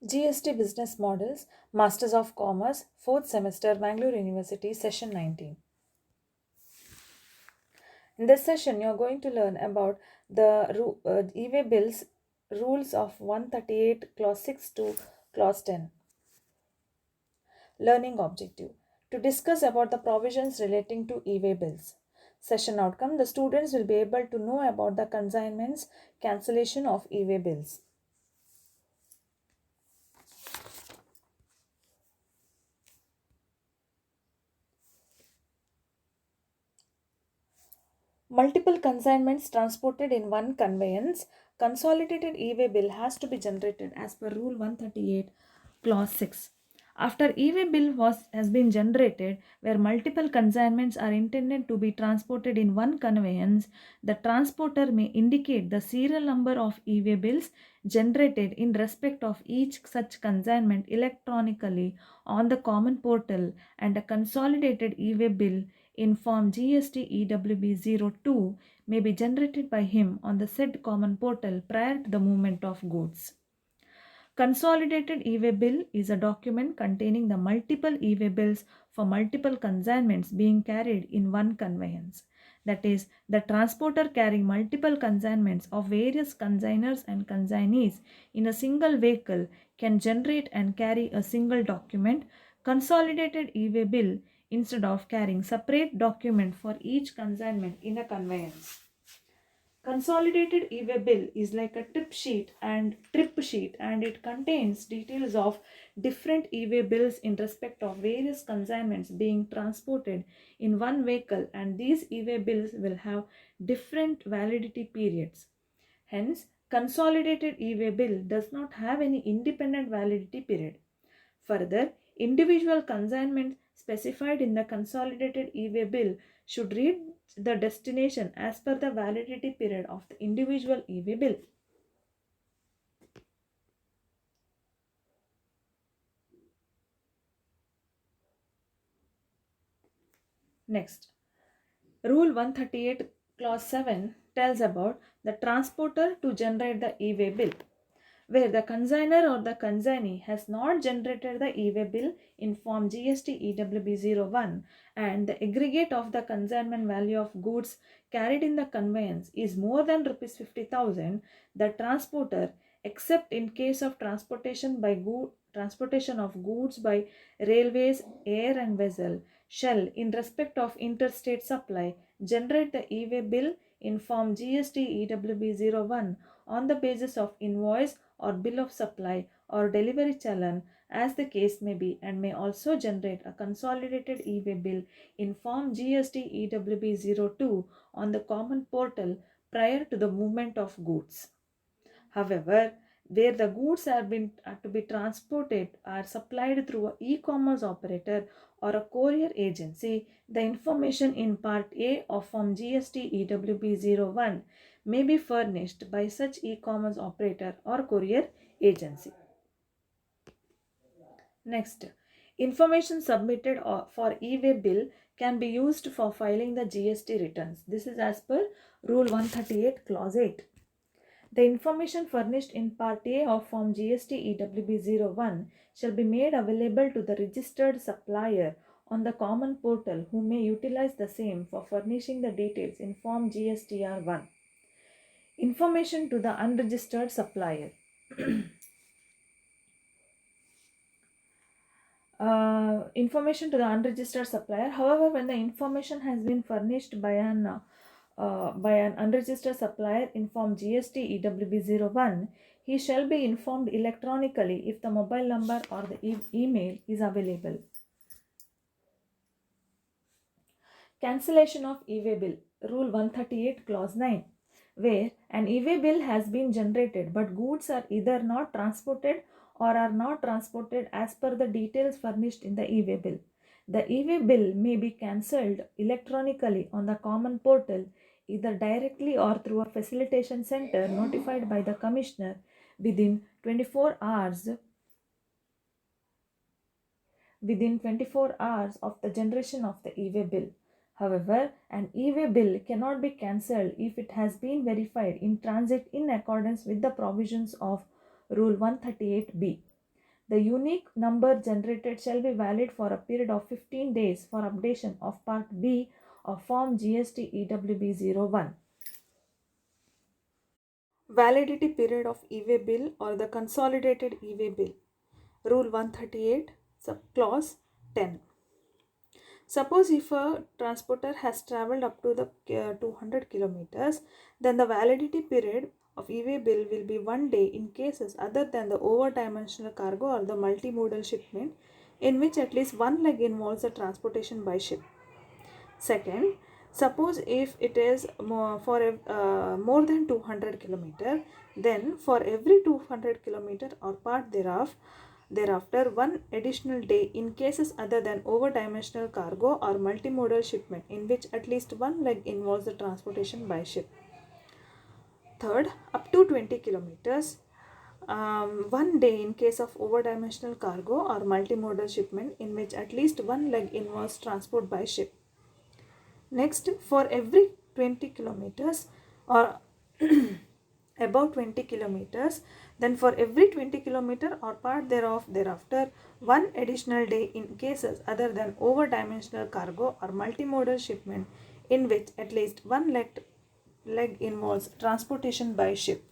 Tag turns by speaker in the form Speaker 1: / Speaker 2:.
Speaker 1: GST Business Models, Masters of Commerce, 4th semester, Bangalore University, session 19. In this session, you are going to learn about the e-way bills rules of 138 clause 6 to clause 10. Learning objective: to discuss about the provisions relating to e-way bills. Session outcome: the students will be able to know about the consignments, cancellation of e-way bills. Multiple consignments transported in one conveyance. Consolidated e-way bill has to be generated as per Rule 138, Clause 6. After e-way bill has been generated, where multiple consignments are intended to be transported in one conveyance, the transporter may indicate the serial number of e-way bills generated in respect of each such consignment electronically on the common portal, and a consolidated e-way bill in form GST EWB02 may be generated by him on the said common portal prior to the movement of goods. Consolidated e-way bill is a document containing the multiple e-way bills for multiple consignments being carried in one conveyance. That is, the transporter carrying multiple consignments of various consignors and consignees in a single vehicle can generate and carry a single document, consolidated e-way bill, instead of carrying separate document for each consignment in a conveyance. Consolidated e-way bill is like a trip sheet and it contains details of different e-way bills in respect of various consignments being transported in one vehicle, and these e-way bills will have different validity periods. Hence, consolidated e-way bill does not have any independent validity period. Further, individual consignments specified in the consolidated e-way bill should read the destination as per the validity period of the individual e-way bill. Next, Rule 138 Clause 7 tells about the transporter to generate the e-way bill. Where the consignor or the consignee has not generated the e-way bill in form GST EWB01 and the aggregate of the consignment value of goods carried in the conveyance is more than Rs 50,000, the transporter, except in case of transportation of goods by railways, air and vessel, shall, in respect of interstate supply, generate the e-way bill in form GST EWB01 on the basis of invoice or bill of supply or delivery challan as the case may be, and may also generate a consolidated e-way bill in form GST EWB02 on the common portal prior to the movement of goods. However, where the goods are to be transported are supplied through an e-commerce operator or a courier agency, the information in Part A of Form GST EWB01 may be furnished by such e-commerce operator or courier agency. Next, information submitted for e-way bill can be used for filing the GST returns. This is as per Rule 138 Clause 8. The information furnished in Part A of Form GST EWB01 shall be made available to the registered supplier on the common portal, who may utilize the same for furnishing the details in Form GSTR1. Information to the unregistered supplier. Information to the unregistered supplier. However, when the information has been furnished by an unregistered supplier in form GST EWB01, he shall be informed electronically if the mobile number or the email is available. Cancellation of e-way bill. Rule 138 Clause 9. Where an e-way bill has been generated but goods are either not transported or are not transported as per the details furnished in the e-way bill, the e-way bill may be cancelled electronically on the common portal, either directly or through a facilitation center notified by the commissioner within 24 hours of the generation of the e-way bill. However, an e-way bill cannot be cancelled if it has been verified in transit in accordance with the provisions of Rule 138b. The unique number generated shall be valid for a period of 15 days for updation of Part B of Form GST EWB 01. Validity period of e-way bill or the consolidated e-way bill. Rule 138, Clause 10. Suppose if a transporter has traveled up to the 200 kilometers, then the validity period of e-way bill will be 1 day in cases other than the over-dimensional cargo or the multimodal shipment in which at least one leg involves the transportation by ship. Second, suppose if it is more than 200 kilometer, then for every 200 kilometer or part thereafter one additional day in cases other than over-dimensional cargo or multimodal shipment in which at least one leg involves the transportation by ship. Third, up to 20 kilometers, 1 day in case of over-dimensional cargo or multimodal shipment in which at least one leg involves transport by ship. Next, for every 20 kilometers or about 20 kilometers, then for every 20 kilometer or part thereof thereafter, one additional day in cases other than over-dimensional cargo or multimodal shipment in which at least one leg involves transportation by ship.